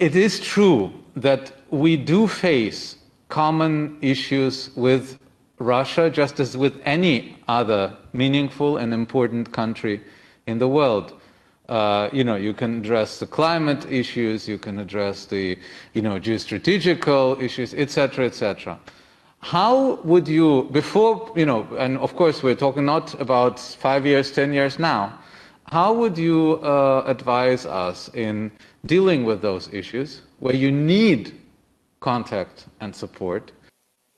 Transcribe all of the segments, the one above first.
It is true that we do face common issues with Russia, just as with any other meaningful and important country in the world. You can address the climate issues, you can address the, geostrategical issues, etc., etc. How would you, before, and of course we're talking not about 5 years, 10 years now, how would you advise us in dealing with those issues where you need contact and support?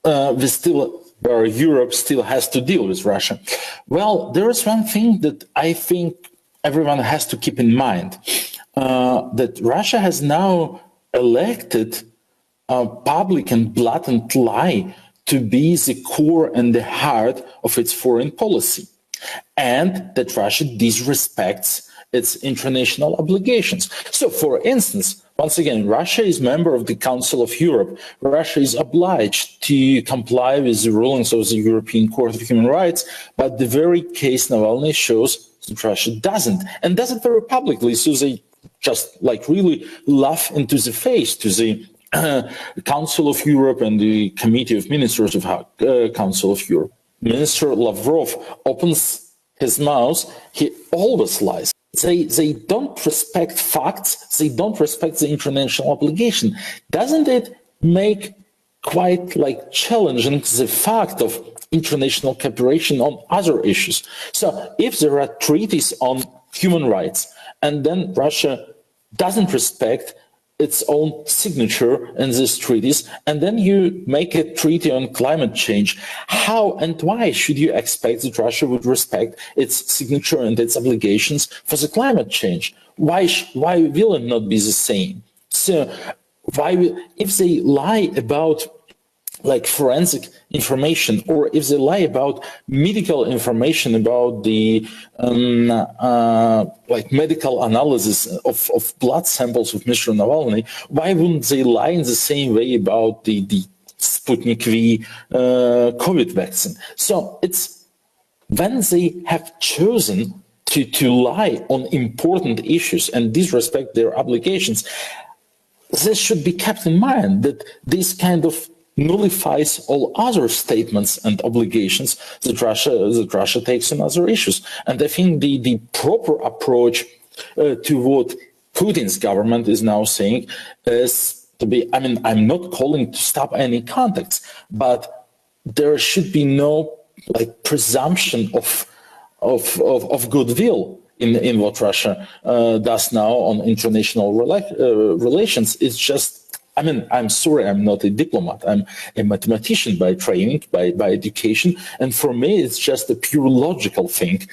Where Europe still has to deal with Russia. Well, there is one thing that I think everyone has to keep in mind, that Russia has now elected a public and blatant lie to be the core and the heart of its foreign policy, and that Russia disrespects its international obligations. So, for instance, once again, Russia is member of the Council of Europe. Russia is obliged to comply with the rulings of the European Court of Human Rights, but the very case Navalny shows that Russia doesn't, and does it very publicly. So they just really laugh into the face to the Council of Europe and the Committee of Ministers of Council of Europe. Minister Lavrov opens his mouth, he always lies. They don't respect facts, they don't respect the international obligation. Doesn't it make quite challenging the fact of international cooperation on other issues? So if there are treaties on human rights and then Russia doesn't respect its own signature in these treaties, and then you make a treaty on climate change, how and why should you expect that Russia would respect its signature and its obligations for the climate change? Why will it not be the same? So if they lie about forensic information, or if they lie about medical information about the medical analysis of blood samples of Mr. Navalny, why wouldn't they lie in the same way about the Sputnik V COVID vaccine? So it's when they have chosen to lie on important issues and disrespect their obligations, this should be kept in mind, that this kind of nullifies all other statements and obligations that Russia takes on other issues. And I think the proper approach to what Putin's government is now saying is to be, I'm not calling to stop any contacts, but there should be no presumption of goodwill in what Russia does now on international relations. It's just, I'm sorry, I'm not a diplomat. I'm a mathematician by training, by education. And for me, it's just a pure logical thing